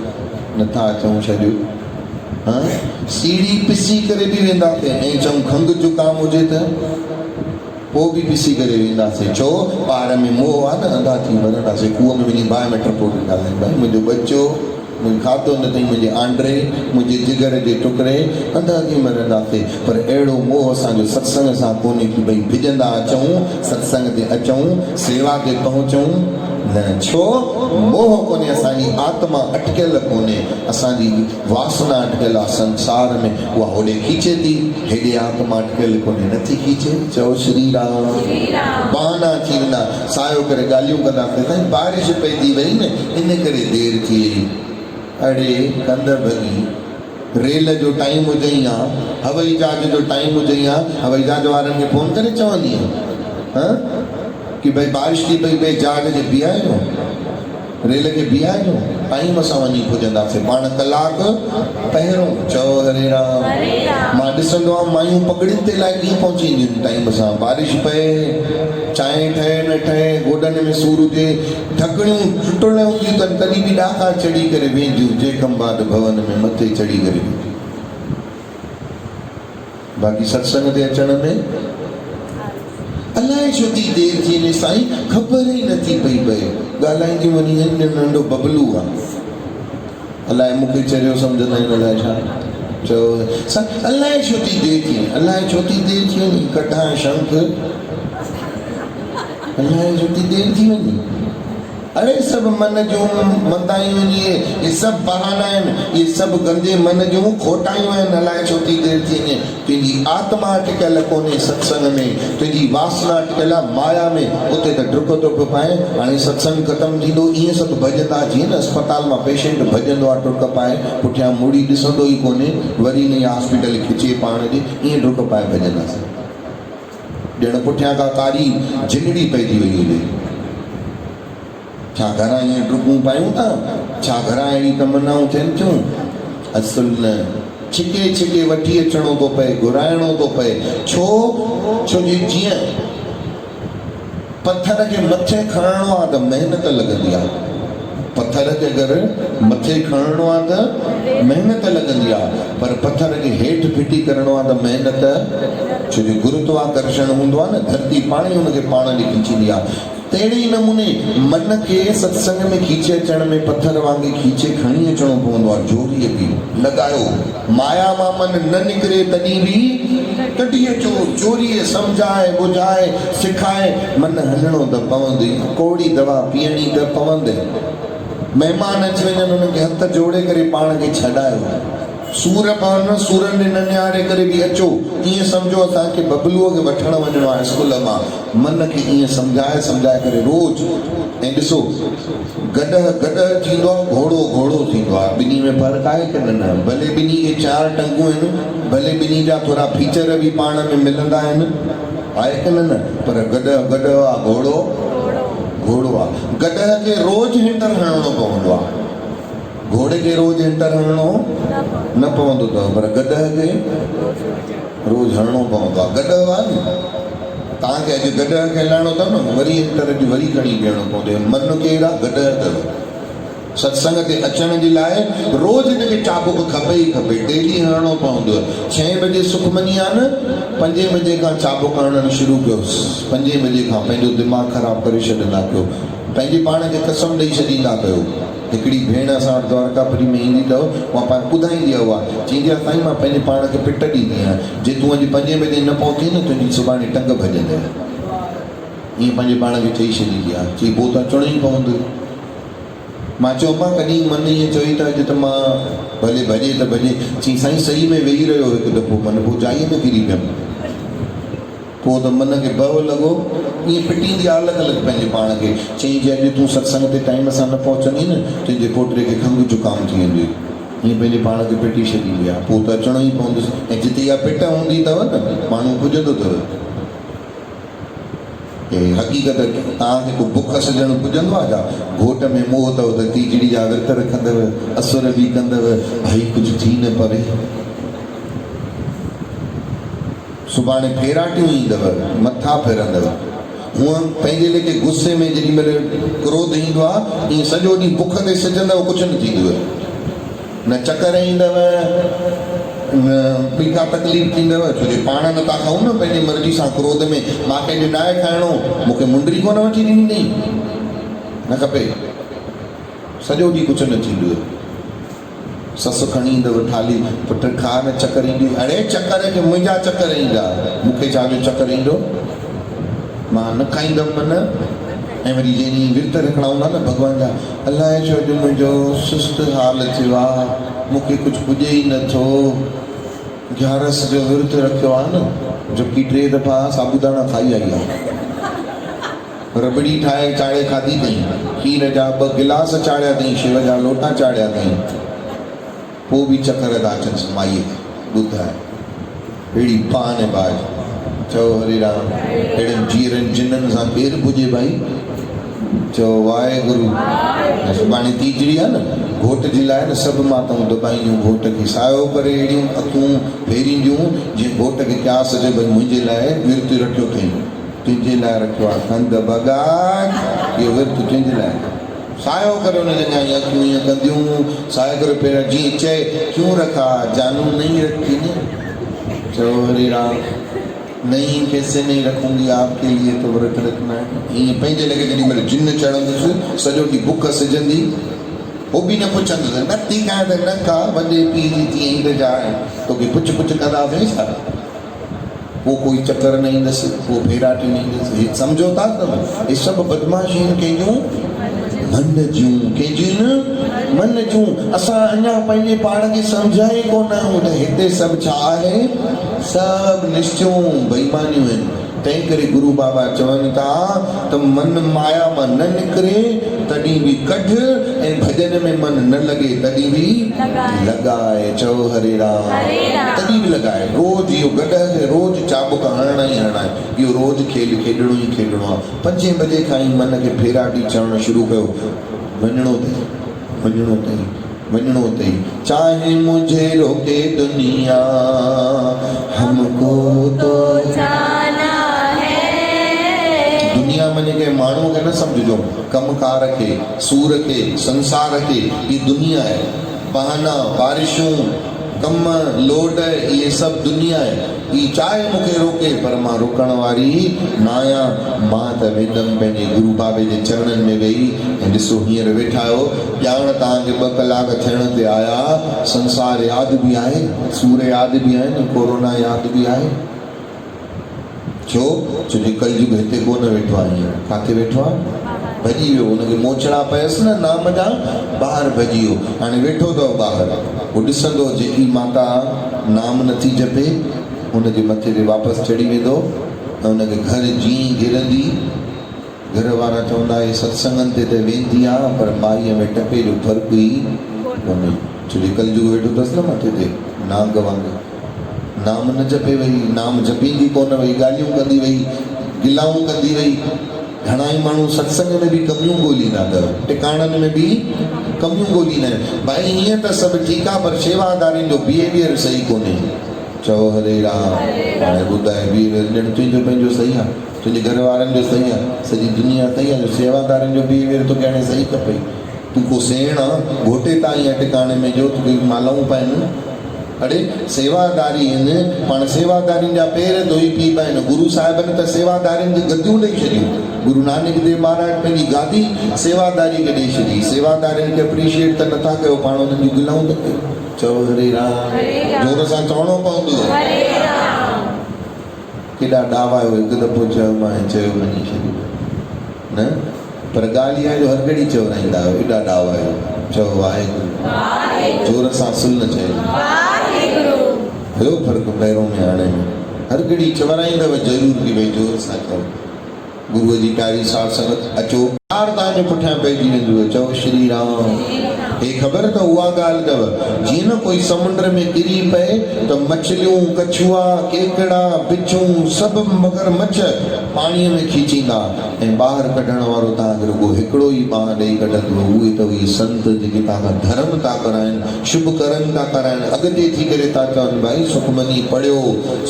नथा अचूं छॾियो। सीढ़ी पिसी करे बि वेंदासीं, ऐं चऊं खंघि जुकाम हुजे त पोइ बि पिसी करे वेंदासीं। छो, ॿार में मोह आहे न, अंधा थी मरंदासीं। कुअं में वञी बायोमेट्रिक पोइ ॾींदासीं, भई मुंहिंजो बच्चो, मुंहिंजो खाधो न अथई, मुंहिंजे आंड्रे, मुंहिंजे जिगर जे टुकड़े, अंधा थी मरंदासीं। पर अहिड़ो मोह असांजो सत्संग सां कोन्हे कि भई भिजंदा अचूं, सत्संग ते अचूं, सेवा ते पहुचूं। न, छो मोह कोन्हे, असांजी आत्मा अटकियल कोन्हे, असांजी वासना अटकियल आहे संसार में, उहा होॾे खीचे थी, हेॾे आत्मा अटकियल कोन्हे, नथी खीचे। चओ श्री राम। बहाना थी वेंदा, सायो करे ॻाल्हियूं कंदासीं, साईं बारिश पइजी वई न, इन करे देरि थी वई। अड़े कंद भॻी, रेल जो टाइम हुजई हा, हवाई जहाज जो टाइम हुजई हा, हवाई जहाज वारनि खे फोन करे चवंदी हा कि भई बारिश थी पई, भई जहाज खे बीहारियो, रेल खे बीहारियो, टाइम सां वञी पुॼंदासीं, पाण कलाकु पहिरियों। चओ हरे राम। मां ॾिसंदो आहियां मायूं पगड़ियुनि ते लाइ कीअं पहुची ईंदियूं टाइम सां। बारिश पए, चांहि ठहे न ठहे, गोॾनि में सूर हुजे, ढकड़ियूं टुटल हूंदियूं अथनि, तॾहिं बि ॾाका चढ़ी करे वेंदियूं, जेकंबाद भवन में मथे चढ़ी करे वेंदियूं। बाक़ी सत्संग ते अचण में अलाए छो थी देरि थी वञे, साईं ख़बर ई नथी पई पए। ॻाल्हाईंदी वञी नंढो बबलू आहे, अलाए मूंखे चरियो सम्झंदा आहिनि, अलाए छा। चओ अलाए छो थी देरि थी वञे, अलाए छो थी देरि थी वञे, कढां शंख, अलाए छो थी देरि थी वञे। अरे सब मन जूं मंदायूं ये सब बहाना आहिनि, ये सब गंदे मन जूं खोटायूं आहिनि। अलाए छो थी देरि थी वञे, तुंहिंजी आत्मा अटकियल कोन्हे सत्संग में, तुंहिंजी वासना अटकियल आहे माया में, उते त डुक थो पियो पाए। हाणे सत्संग ख़तमु थींदो, ईअं सभु भॼंदा, जीअं न अस्पताल मां पेशेंट भॼंदो आहे डुक पाए, पुठियां मुड़ी ॾिसंदो ई कोन्हे, वरी न हॉस्पिटल खिचे पाण ॾे, ईअं डुक पाए भॼंदासीं। ॼण पुठियां का कारी झिगड़ी पइजी वई हुजे। छा घरां ईअं डुकूं पायूं था? छा घरां अहिड़ी तमन्नाऊं थियनि थियूं? असुल न, छिके छिके वठी अचिणो थो पए, घुराइणो थो पए। छो? छो जी जीअं पत्थर खे मथे खणणो आहे त महिनत लॻंदी आहे, पत्थर खे अगरि मथे खणणो आहे त महिनत लॻंदी आहे, पर पत्थर खे हेठि फिटी करणो आहे त महिनत, छो जो गुरुत्वाकर्षण हूंदो आहे न, धरती पाण ई हुनखे पाण ॾे खींचींदी आहे। तहिड़े ई नमूने मन खे सत्संग में खींचे अचण में पत्थर वांगुरु खींचे खणी अचिणो पवंदो आहे। जोरीअ बि लॻायो, माया मां मन न निकिरे तॾहिं बि कढी अचो, जोरीअ सम्झाए ॿुधाए सिखाए मन हलणो त पवंदी, कोड़ी दवा पीअणी त पवंदे। महिमान अची वञनि, हुननि खे हथ जोड़े करे पाण खे छॾायो। सूर पवनि, सूरनि ॾे न निहारे करे बि अचो, ईअं सम्झो असांखे बबलूअ खे वठणु वञिणो आहे स्कूल मां। मन खे ईअं सम्झाए सम्झाए करे रोज़। ऐं ॾिसो, गॾह गॾह थींदो आहे, घोड़ो घोड़ो थींदो आहे। ॿिन्ही में फ़र्क़ु आहे की न? भले ॿिन्ही खे 4 टंगूं आहिनि, भले ॿिन्ही जा थोरा फीचर बि पाण में मिलंदा आहिनि, आहे की न? पर गॾह गॾह आहे, घोड़ो घोड़ो आहे। गॾह खे रोज़ हिंटर हणणो पवंदो आहे, घोड़े खे रोज़ हिंटर हणणो न पवंदो अथव, पर गॾह खे रोज़ हणणो पवंदो आहे। गॾह आहे न, तव्हांखे अॼु गॾह खे हलाइणो अथव न, वरी हिंटर अॼु वरी खणी ॾियणो पवंदो। मन केरु आहे? गॾह अथव। सत्संग ते अचण जे लाइ रोज़ हिनखे चाबुक खपे ई खपे, डेली हणणो पवंदो। 6 बजे सुखमनी आहे न, 5 बजे खां चाबुक हणणु शुरू कयोसि। 5 बजे खां पंहिंजो दिमाग़ु ख़राबु करे छॾींदा कयो, पंहिंजे पाण खे कसम ॾेई छॾींदा कयो। हिकिड़ी भेण असां वटि द्वारकापुरी में ईंदी अथव, उहा पाण ॿुधाईंदी आहे, उहा चवंदी आहे साईं मां पंहिंजे पाण खे पिट ॾींदी आहियां, जे तूं अॼु 5 बजे न पहुती न, तुंहिंजी सुभाणे टंग भॼंदे। ईअं पंहिंजे पाण खे चई छॾींदी आहे। चई पोइ त अचिणो ई पवंदो। मां चयो मां कॾहिं मन ईअं चई त अॼु त मां भले भॼे त भॼे। चई साईं सही में वेही रहियो हिकु दफ़ो, मन पोइ जाईअ में किरी पियमि। पोइ त मन खे भउ लॻो, ईअं फिटींदी आहे अलॻि अलॻि पंहिंजे पाण खे। चई जे अॼु तूं सत्संग ते टाइम सां न पहुचंदी न, तुंहिंजे पोटे खे खंघि जुकाम थी वेंदी। ईअं पंहिंजे पाण खे फिटी छॾींदी आहे। पोइ त अचिणो ई पवंदुसि। ऐं जिते इहा पिट हूंदी अथव न, माण्हू पुॼंदो अथव। हक़ीक़त तव्हांखे को बुख सॼणु पुॼंदो आहे छा? घोट में मोह अथव त तीजड़ी जा विर्त रखंदव, असुर बि कंदव, भाई कुझु थी न पवे। सुभाणे फेराटियूं ईंदव, मथा फेरंदव। हूअं पंहिंजे लेखे गुस्से में जेॾी महिल क्रोध ईंदो आहे, ईअं सॼो ॾींहुं बुख ते सिजंदव, कुझु न थींदव। न चकर ईंदव, न ॿी का तकलीफ़ थींदव, छो जो पाण नथा खाऊं न पंहिंजी मर्ज़ी सां क्रोध में। मां कंहिंजो नाहे खाइणो, मूंखे मुंडी कोन वठी ॾींदी, न खपे। सॼो ॾींहुं कुझु न थींदो। ससु खणी ईंदव थाली, पुटु खा न, चकर ईंदी। अड़े चकर खे मुंहिंजा चकर ईंदा, मूंखे छा जो चकर ईंदो? मां न खाईंदमि न। ऐं वरी जंहिं विर्त रखणा हूंदा न भॻवान जा, अलाए छो जो मुंहिंजो सुस्त हाल थियो आहे, मूंखे कुझु पुॼे ई नथो। 11 जो विर्त रखियो आहे न, जबकि 3 दफ़ा साबूदाना खाई आई आहे। रबड़ी ठाहे चाढ़े खाधी अथई, खीर जा 2 गिलास चाढ़िया अथई, शिव जा लोटा चाढ़िया अथई, पोइ बि चकर था अचनि माईअ खे। ॿुधाए अहिड़ी पान बाज। चओ हरे राम। अहिड़नि जीअरनि जिननि सां केरु पुॼे भाई? चओ वाहेगुरु। सुभाणे तीजड़ी आहे न, घोट जे लाइ न सभु माताऊं दॿाईंदियूं घोट खे, सायो करे अहिड़ियूं अखियूं फेरींदियूं जीअं घोट खे क्यास जे भई मुंहिंजे लाइ विर्त रखियो अथई, तुंहिंजे लाइ रखियो आहे कंद बगान, इहो विर्त तुंहिंजे लाइ। सायो करे हुन जे अॻियां अखियूं ईअं कंदियूं, सायो करे पहिरियों जीअं चए क्यों रखा, जानू नहीं रखी न। चओ हरे राम। नहीं, कैसे नहीं रखूंगी, आपके लिए तो व्रत रखना है। ईअं पंहिंजे लॻे जेॾी महिल जिन चढ़ंदुसि, सॼो ॾींहुं बुख सिजंदी, उहो बि न पुछंदुसि, न थी खाए त न खा, वॾे पीउ जी तीअं ई त जाए, तोखे पुछ पुछ कंदासीं छा? पोइ कोई चकर न ईंदसि, पोइ फेराटी न ईंदसि। हीअ सम्झो था त हे सभु बदमाशियूं कंहिंजूं मन जूं कंहिंजूं न मन जूं असां अञा पंहिंजे पाण खे सम्झाए कोन आहियूं त हिते सभु छा आहे सभु निश्चयूं बेईमानियूं आहिनि तंहिं करे गुरु बाबा चवनि था त मन माया मां न निकिरे तॾहिं बि कढ ऐं भॼन में मन न लॻे तॾहिं बि लॻाए चओ हरे राम तॾहिं बि लॻाए रोज़ इहो गॾ खे रोज़ चाबुक हणणा ई हणणा आहे इहो रोज़ खेल खेॾणो ई खेॾणो आहे 5 बजे खां ई मन खे फेराटी चवणु शुरू कयो वञिणो अथई चाहे मुझे रोके दुनिया हमको तो जाना है दुनिया मने के माण्हू खे न सम्झिजो कमकार खे सूर खे संसार खे ही दुनिया है बहाना बारिशूं कम लोड ये सब दुनिया है ई चाहे मूंखे रोके पर मां रुकण वारी न आहियां मां त वेंदमि पंहिंजे गुरू बाबे जे चरणनि में वेही ऐं ॾिसो हींअर वेठा आहियो ॼाण तव्हांखे 2 कलाक थियण ते आया संसार यादि बि आहे सूर यादि बि आहिनि कोरोना यादि बि आहे छो जे कलयुग हिते कोन वेठो आहे हींअर किथे वेठो आहे भॼी वियो हुनखे मोचड़ा पयसि न नाम जा ॿाहिरि भॼी वियो हाणे वेठो अथव ॿाहिरि उहो ॾिसंदो जेकी माता नाम नथी जपे हुनजे मथे ते वापसि चढ़ी वेंदो ऐं हुनखे घर जीअं घिरंदी घर वारा चवंदा इहे सत्संगनि ते त वेंदी आहे पर माईअ में टपे जो फ़र्क़ु ई कोन्हे छो जो कलयुग वेठो अथसि न मथे ते नांग वांगुरु नाम न जपे वई नाम जपींदी कोन वई ॻाल्हियूं कंदी वई गिलाऊं कंदी वई घणा ई माण्हू सत्संग में बि कमियूं ॻोल्हींदा अथव टिकाणनि में बि कमियूं ॻोल्हींदा आहिनि भाई हीअं त सभु ठीकु आहे पर शेवादारियुनि जो बिहेवियर सही कोन्हे चओ हरे राम हाणे ॿुधाए बिहेवियर ॼण तुंहिंजो पंहिंजो सही आहे तुंहिंजे घर वारनि जो सही आहे सॼी दुनिया सही आहे शेवादारियुनि जो बिहेवियर तोखे हाणे सही खपे तूं को सेण आहे घोटे ताईं आहे टिकाणे में जो तोखे मालाऊं पाइनि अड़े सेवादारी आहिनि पाण सेवादारियुनि जा पेर धोई पीबा आहिनि गुरु साहिबनि त सेवादारियुनि खे गद्दियूं ॾेई छॾियूं गुरु नानक देव महाराज पंहिंजी गादी सेवादारी खे ॾेई छॾी सेवादारियुनि खे अप्रीशिएट त नथा कयो पाण हुननि जूं गिलाऊं था कयो चओ हरे राम जोर सां चवणो पवंदो केॾा ॾावा आहियो हिकु दफ़ो चयो मां चयो वञी छॾियो न पर ॻाल्हि इहा जो हर घड़ी चवराईंदा आहियो एॾा ॾावा आहियो चओ वाहेगुरु जोर सां सुन चयो हलो फ़र्क़ु पहिरों में हाणे में हर घड़ी चवराईंदव ज़रूर की भई जोर सां चओ गुरुअ जी प्यारी साध संगत अचो ॿार तव्हांजे पुठियां पइजी वेंदव चओ श्री राम हे ख़बर त उहा ॻाल्हि अथव जीअं न कोई समुंड में किरी पए त मछलियूं कछुआ केकड़ा बिच्छूं सभु मगरमच्छ पाणीअ में खीचींदा ऐं ॿाहिरि कढण वारो तव्हांखे रुॻो हिकिड़ो ई ॿांह ॾेई कढंदो उहे त उहे संत जेके तव्हांखां धर्म था कराइनि शुभ कर्म था कराइनि अॻिते थी करे था चवनि भाई सुखमनी पढ़ियो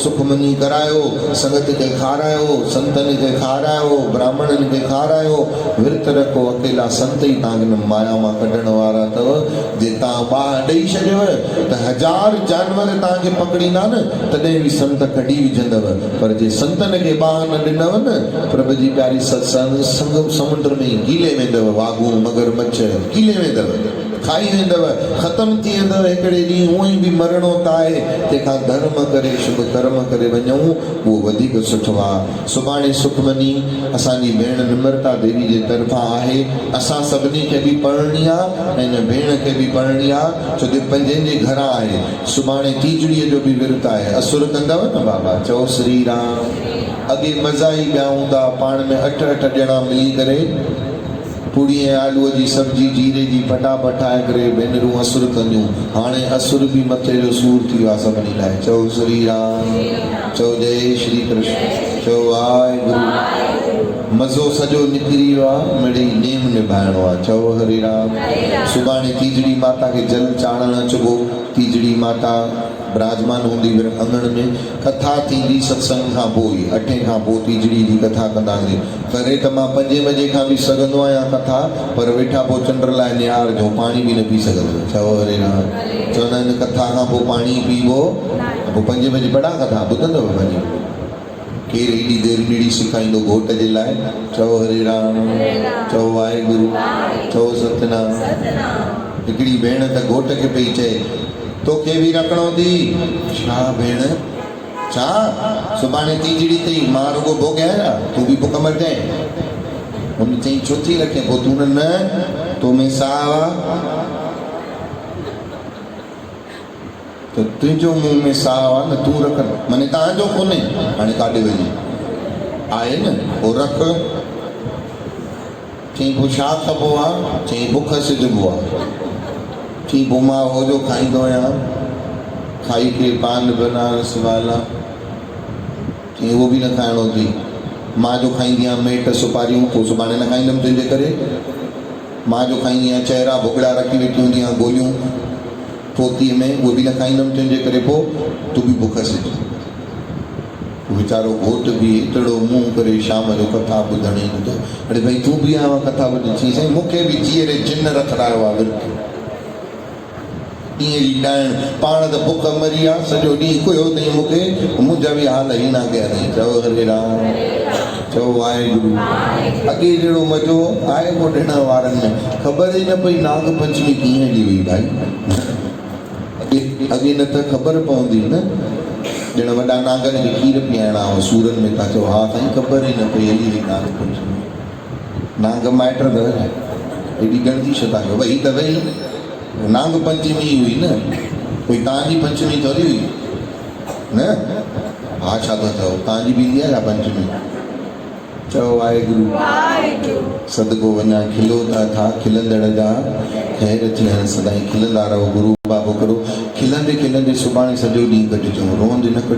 सुखमनी करायो संगत खे खारायो संतनि खे खारायो ब्राह्मणनि खे खारायो विर्त रखो अकेला संत ई तव्हांखे माया मां कढण वारा अथव जे तव्हां ॿांह ॾेई छॾियव त 1000 जानवर तव्हांखे पकड़ींदा न तॾहिं बि संत कढी विझंदव पर जे संतनि खे ॿांह न ॾिनव न प्रभु जी प्यारी सत्संग संगम समुंड में कीले वेंदव वाघूं मगरमच्छ कीले वेंदव खाई वेंदव ख़तमु थी वेंदव हिकिड़े ॾींहुं हूअं ई बि मरणो त आहे तंहिंखां धर्म करे शुभ कर्म करे वञूं उहो वधीक सुठो आहे सुभाणे सुखमनी असांजी भेण निम्रता देवी जे तरफ़ां आहे असां सभिनी खे बि पढ़णी आहे ऐं हिन भेण खे बि पढ़णी आहे छो जो पंहिंजे घरां आहे सुभाणे तीजड़ीअ जो बि विर्त आहे असुर कंदव न बाबा चओ श्री राम अॻे मज़ा ई ॿिया हूंदा पाण में 8 ॼणा मिली करे पूड़ी ऐं आलूअ जी सब्जी जीरे जी फटाफट ठाहे करे भेनरूं असुर कंदियूं हाणे असुर बि मथे जो सूर थी वियो आहे सभिनी लाइ चओ श्री राम चओ जय श्री कृष्ण चओ वाहेगुरु मज़ो सॼो निकिरी वियो आहे मिड़ई नेम निभाइणो आहे चओ हरे राम सुभाणे तीजड़ी माता खे जल चाढ़णु अचिबो तीजड़ी माता विराजमान हूंदी अंगण में कथा थींदी सत्संग खां पोइ 8 खां पोइ तीजड़ी जी कथा कंदासीं करे त मां 5 बजे खां बि सघंदो आहियां कथा पर वेठा पोइ चंड लाइ निहार जो पाणी बि न पी सघंदो चओ हरे राम चवंदा आहिनि कथा खां पोइ पाणी पीबो पोइ 5 बजे पढ़ा कथा ॿुधंदव वञी केरु एॾी देरि ॿीड़ी सेखारींदो घोट जे लाइ चओ हरे राम चओ वाहेगुरु चओ सतनाम हिकिड़ी भेण त घोट खे पई चए तोखे बि रखणो थी छा भेण छा सुभाणे तीजड़ी अथई मां रुॻो भोॻियां तूं बि बुख मर जाए हुन चई छो थी रखे पोइ तूं न तो में साह तो तुंहिंजो मुंहुं में साह आहे न तूं रख माने तव्हांजो कोन्हे हाणे काॾे वञे आहे न पोइ रख चई पोइ छा कबो आहे चई बुख सिजबो आहे चई पोइ मां हो जो खाईंदो आहियां खाई के पान बनारस वाला चई उहो बि न खाइणो अथई मां जो खाईंदी आहियां मेट सुपारियूं पोइ सुभाणे न खाईंदमि तुंहिंजे करे मां जो खाईंदी आहियां चहिरा भुॻड़ा रखी वेठी हूंदी आहियां गोलियूं पोतीअ में उहे बि न खाईंदमि तुंहिंजे करे पोइ तूं बि बुख सिज वीचारो घोट बि एतिरो मुंहुं करे शाम जो कथा ॿुधण ईंदो अड़े भई तूं बि आयो कथा ॿुधी चई साईं मूंखे बि जीअरे जिन रखड़ायो आहे विर्त ईअं ई ॾाइण पाण त बुख मरी आहे सॼो ॾींहुं कुयो अथई मूंखे मुंहिंजा बि हाल ई न कया अथई चओ हरे राम चओ वाहेगुरु अॻे जहिड़ो मज़ो आहे को ॾिण वारनि में ख़बर ई न पई नाग पंचमी कीअं हली वई भाई अॻे न त ख़बर पवंदी न ॼण वॾा नागनि खे खीर पीआइणा हुआ सूरनि में था चओ हा साईं ख़बर ई न पई हली वई नाग पंचमी नाग माइट त एॾी गणती छो था कयो वही त वही नाग पंचमी हुई न कोई तव्हांजी पंचमी थोरी हुई न हा छा थो चओ तव्हांजी बि ईंदी आहे छा पंचमी चओ वाहेगुरु सदको वञा खिलो था खिलंदड़ जा ख़ैर थियनि सदाईं खिलंदा रहो गुरू बाबो करो खिलंदे खिलंदे सुभाणे सॼो ॾींहुं कढिजो रोंद न कढिजो